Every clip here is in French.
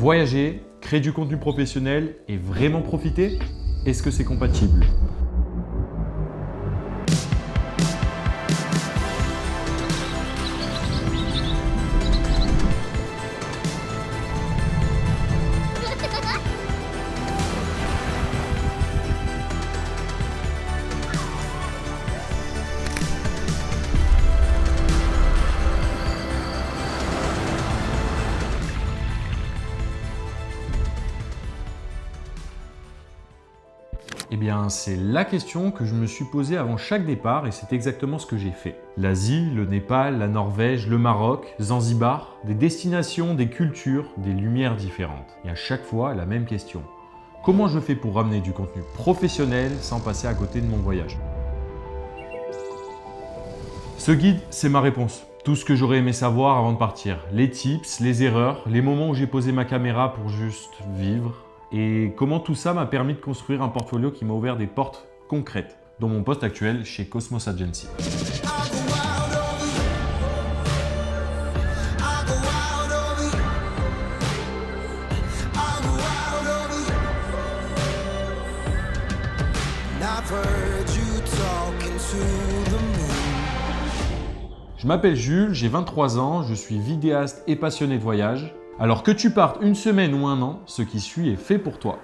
Voyager, créer du contenu professionnel et vraiment profiter, est-ce que c'est compatible ? Eh bien, c'est la question que je me suis posée avant chaque départ et c'est exactement ce que j'ai fait. L'Asie, le Népal, la Norvège, le Maroc, Zanzibar, des destinations, des cultures, des lumières différentes. Et à chaque fois, la même question. Comment je fais pour ramener du contenu professionnel sans passer à côté de mon voyage ? Ce guide, c'est ma réponse. Tout ce que j'aurais aimé savoir avant de partir. Les tips, les erreurs, les moments où j'ai posé ma caméra pour juste vivre. Et comment tout ça m'a permis de construire un portfolio qui m'a ouvert des portes concrètes, dont mon poste actuel chez Cosmos Agency. Je m'appelle Jules, j'ai 23 ans, je suis vidéaste et passionné de voyage. Alors que tu partes une semaine ou un an, ce qui suit est fait pour toi.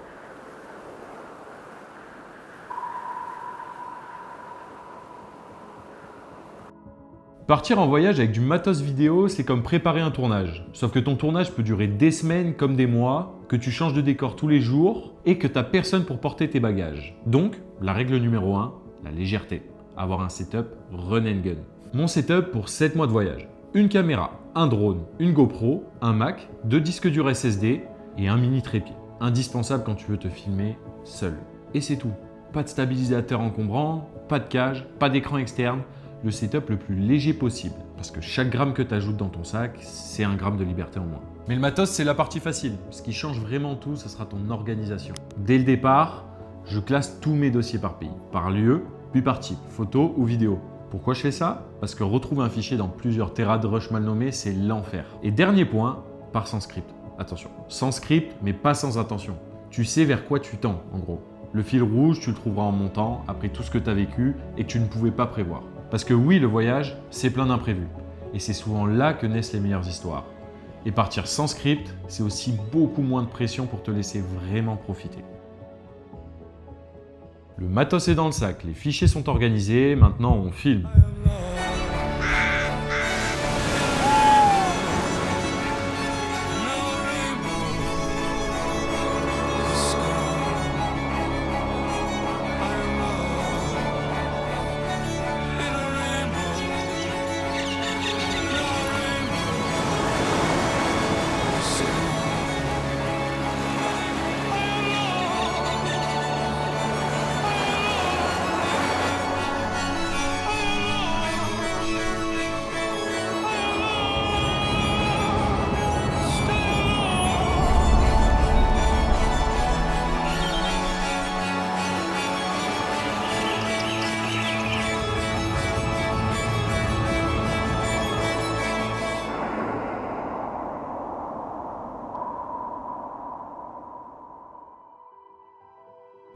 Partir en voyage avec du matos vidéo, c'est comme préparer un tournage. Sauf que ton tournage peut durer des semaines comme des mois, que tu changes de décor tous les jours et que tu n'as personne pour porter tes bagages. Donc, la règle numéro 1, la légèreté. Avoir un setup run and gun. Mon setup pour 7 mois de voyage. Une caméra, un drone, une GoPro, un Mac, 2 disques durs SSD et un mini trépied. Indispensable quand tu veux te filmer seul. Et c'est tout. Pas de stabilisateur encombrant, pas de cage, pas d'écran externe. Le setup le plus léger possible. Parce que chaque gramme que tu ajoutes dans ton sac, c'est un gramme de liberté en moins. Mais le matos, c'est la partie facile. Ce qui change vraiment tout, ce sera ton organisation. Dès le départ, je classe tous mes dossiers par pays, par lieu, puis par type, photo ou vidéo. Pourquoi je fais ça ? Parce que retrouver un fichier dans plusieurs téras de rush mal nommés, c'est l'enfer. Et dernier point, part sans script. Attention, sans script, mais pas sans attention. Tu sais vers quoi tu tends, en gros. Le fil rouge, tu le trouveras en montant, après tout ce que tu as vécu et que tu ne pouvais pas prévoir. Parce que oui, le voyage, c'est plein d'imprévus. Et c'est souvent là que naissent les meilleures histoires. Et partir sans script, c'est aussi beaucoup moins de pression pour te laisser vraiment profiter. Le matos est dans le sac, les fichiers sont organisés, maintenant on filme.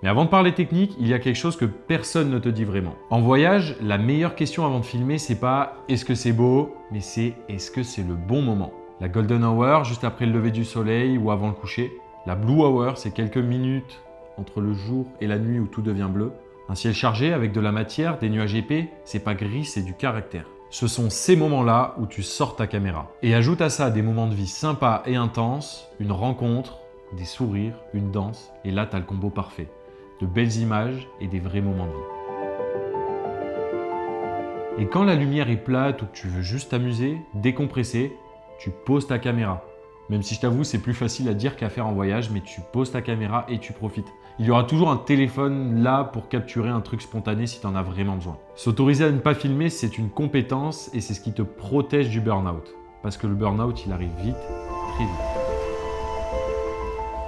Mais avant de parler technique, il y a quelque chose que personne ne te dit vraiment. En voyage, la meilleure question avant de filmer, c'est pas « est-ce que c'est beau ?», mais c'est « est-ce que c'est le bon moment ?» La golden hour, juste après le lever du soleil ou avant le coucher. La blue hour, c'est quelques minutes entre le jour et la nuit où tout devient bleu. Un ciel chargé avec de la matière, des nuages épais, c'est pas gris, c'est du caractère. Ce sont ces moments-là où tu sors ta caméra. Et ajoute à ça des moments de vie sympas et intenses, une rencontre, des sourires, une danse, et là t'as le combo parfait. De belles images et des vrais moments de vie. Et quand la lumière est plate ou que tu veux juste t'amuser, décompresser, tu poses ta caméra. Même si je t'avoue, c'est plus facile à dire qu'à faire en voyage, mais tu poses ta caméra et tu profites. Il y aura toujours un téléphone là pour capturer un truc spontané si tu en as vraiment besoin. S'autoriser à ne pas filmer, c'est une compétence et c'est ce qui te protège du burn-out. Parce que le burn-out, il arrive vite, très vite.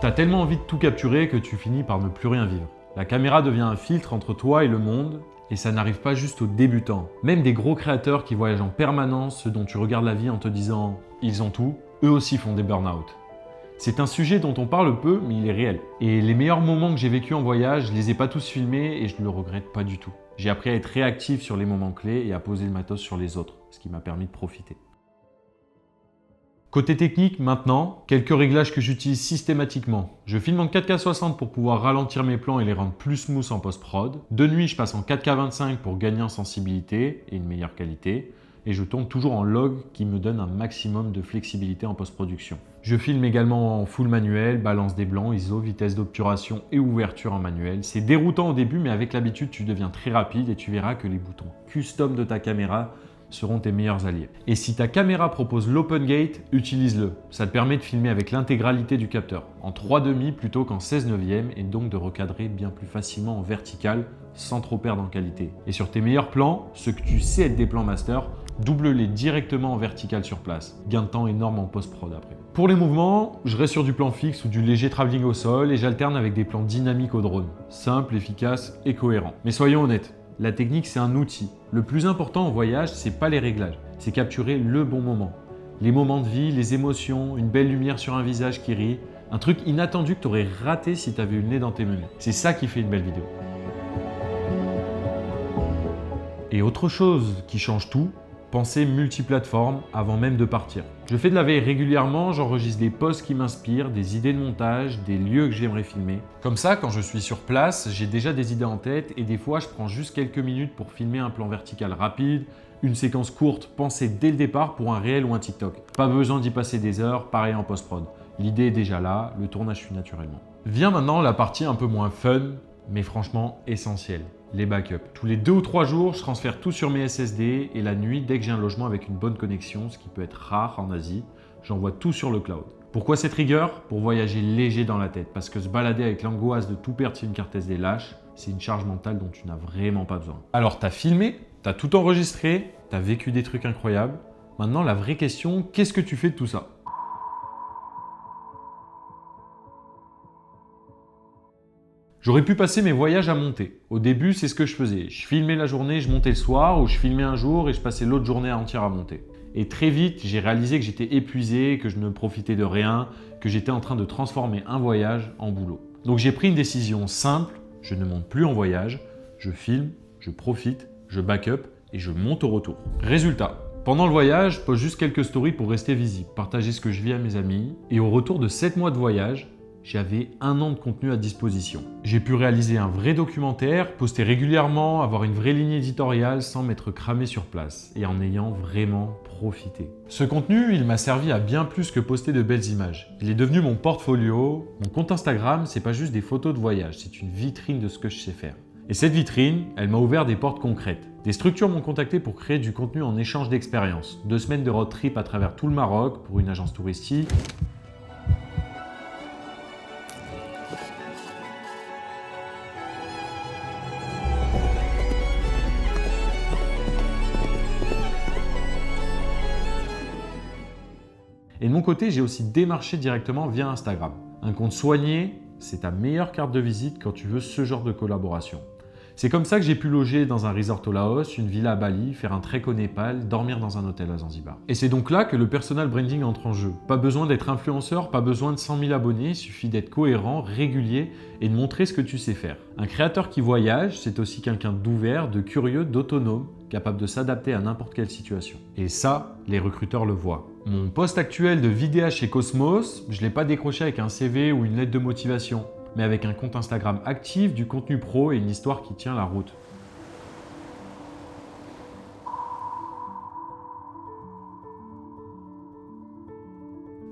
T'as tellement envie de tout capturer que tu finis par ne plus rien vivre. La caméra devient un filtre entre toi et le monde, et ça n'arrive pas juste aux débutants. Même des gros créateurs qui voyagent en permanence, ceux dont tu regardes la vie en te disant « ils ont tout », eux aussi font des burn-out. C'est un sujet dont on parle peu, mais il est réel. Et les meilleurs moments que j'ai vécus en voyage, je les ai pas tous filmés et je ne le regrette pas du tout. J'ai appris à être réactif sur les moments clés et à poser le matos sur les autres, ce qui m'a permis de profiter. Côté technique, maintenant, quelques réglages que j'utilise systématiquement. Je filme en 4K 60 pour pouvoir ralentir mes plans et les rendre plus smooth en post-prod. De nuit, je passe en 4K 25 pour gagner en sensibilité et une meilleure qualité. Et je tourne toujours en log qui me donne un maximum de flexibilité en post-production. Je filme également en full manuel, balance des blancs, ISO, vitesse d'obturation et ouverture en manuel. C'est déroutant au début, mais avec l'habitude, tu deviens très rapide et tu verras que les boutons custom de ta caméra seront tes meilleurs alliés. Et si ta caméra propose l'open gate, utilise-le. Ça te permet de filmer avec l'intégralité du capteur, en 3/2 plutôt qu'en 16/9 et donc de recadrer bien plus facilement en vertical sans trop perdre en qualité. Et sur tes meilleurs plans, ceux que tu sais être des plans master, double-les directement en vertical sur place. Gain de temps énorme en post-prod après. Pour les mouvements, je reste sur du plan fixe ou du léger travelling au sol et j'alterne avec des plans dynamiques au drone. Simple, efficace et cohérent. Mais soyons honnêtes, la technique, c'est un outil. Le plus important en voyage, c'est pas les réglages, c'est capturer le bon moment. Les moments de vie, les émotions, une belle lumière sur un visage qui rit, un truc inattendu que tu aurais raté si tu avais eu le nez dans tes menus. C'est ça qui fait une belle vidéo. Et autre chose qui change tout, pensez multiplateforme avant même de partir. Je fais de la veille régulièrement, j'enregistre des posts qui m'inspirent, des idées de montage, des lieux que j'aimerais filmer. Comme ça, quand je suis sur place, j'ai déjà des idées en tête et des fois, je prends juste quelques minutes pour filmer un plan vertical rapide, une séquence courte pensée dès le départ pour un réel ou un TikTok. Pas besoin d'y passer des heures, pareil en post-prod. L'idée est déjà là, le tournage suit naturellement. Vient maintenant la partie un peu moins fun, mais franchement essentielle. Les backups. Tous les 2 ou 3 jours, je transfère tout sur mes SSD et la nuit, dès que j'ai un logement avec une bonne connexion, ce qui peut être rare en Asie, j'envoie tout sur le cloud. Pourquoi cette rigueur? Pour voyager léger dans la tête, parce que se balader avec l'angoisse de tout perdre si une carte SD lâche, c'est une charge mentale dont tu n'as vraiment pas besoin. Alors, tu as filmé, tu as tout enregistré, tu as vécu des trucs incroyables. Maintenant, la vraie question, qu'est-ce que tu fais de tout ça? J'aurais pu passer mes voyages à monter. Au début, c'est ce que je faisais. Je filmais la journée, je montais le soir, ou je filmais un jour et je passais l'autre journée entière à monter. Et très vite, j'ai réalisé que j'étais épuisé, que je ne profitais de rien, que j'étais en train de transformer un voyage en boulot. Donc j'ai pris une décision simple, je ne monte plus en voyage, je filme, je profite, je backup et je monte au retour. Résultat, pendant le voyage, je pose juste quelques stories pour rester visible, partager ce que je vis à mes amis. Et au retour de 7 mois de voyage, j'avais 1 an de contenu à disposition. J'ai pu réaliser un vrai documentaire, poster régulièrement, avoir une vraie ligne éditoriale sans m'être cramé sur place et en ayant vraiment profité. Ce contenu, il m'a servi à bien plus que poster de belles images. Il est devenu mon portfolio. Mon compte Instagram, c'est pas juste des photos de voyage, c'est une vitrine de ce que je sais faire. Et cette vitrine, elle m'a ouvert des portes concrètes. Des structures m'ont contacté pour créer du contenu en échange d'expériences. 2 semaines de road trip à travers tout le Maroc pour une agence touristique. Et de mon côté, j'ai aussi démarché directement via Instagram. Un compte soigné, c'est ta meilleure carte de visite quand tu veux ce genre de collaboration. C'est comme ça que j'ai pu loger dans un resort au Laos, une villa à Bali, faire un trek au Népal, dormir dans un hôtel à Zanzibar. Et c'est donc là que le personal branding entre en jeu. Pas besoin d'être influenceur, pas besoin de 100 000 abonnés, il suffit d'être cohérent, régulier et de montrer ce que tu sais faire. Un créateur qui voyage, c'est aussi quelqu'un d'ouvert, de curieux, d'autonome, capable de s'adapter à n'importe quelle situation. Et ça, les recruteurs le voient. Mon poste actuel de vidéaste chez Cosmos, je ne l'ai pas décroché avec un CV ou une lettre de motivation, mais avec un compte Instagram actif, du contenu pro et une histoire qui tient la route.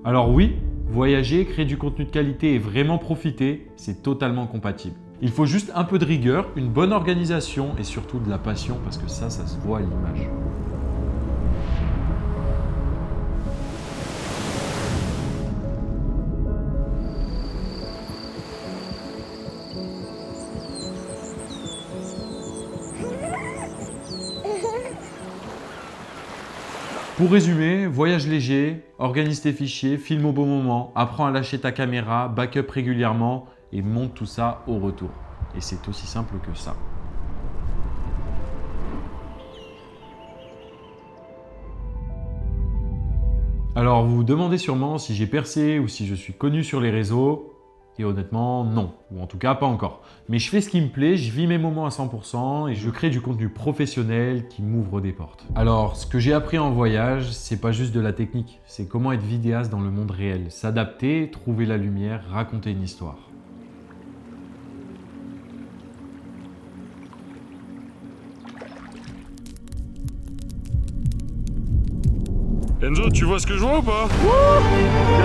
Alors oui, voyager, créer du contenu de qualité et vraiment profiter, c'est totalement compatible. Il faut juste un peu de rigueur, une bonne organisation et surtout de la passion parce que ça se voit à l'image. Pour résumer, voyage léger, organise tes fichiers, filme au bon moment, apprends à lâcher ta caméra, backup régulièrement et monte tout ça au retour. Et c'est aussi simple que ça. Alors vous vous demandez sûrement si j'ai percé ou si je suis connu sur les réseaux. Et honnêtement, non. Ou en tout cas, pas encore. Mais je fais ce qui me plaît, je vis mes moments à 100% et je crée du contenu professionnel qui m'ouvre des portes. Alors, ce que j'ai appris en voyage, c'est pas juste de la technique. C'est comment être vidéaste dans le monde réel. S'adapter, trouver la lumière, raconter une histoire. Enzo, tu vois ce que je vois ou pas?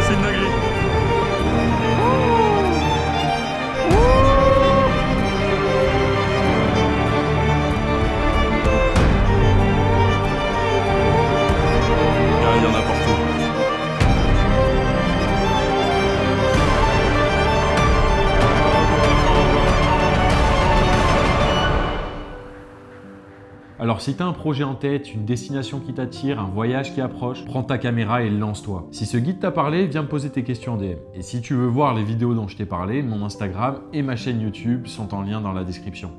C'est une dinguerie. Il y en a partout. Alors si tu as un projet en tête, une destination qui t'attire, un voyage qui approche, prends ta caméra et lance-toi. Si ce guide t'a parlé, viens me poser tes questions en DM. Et si tu veux voir les vidéos dont je t'ai parlé, mon Instagram et ma chaîne YouTube sont en lien dans la description.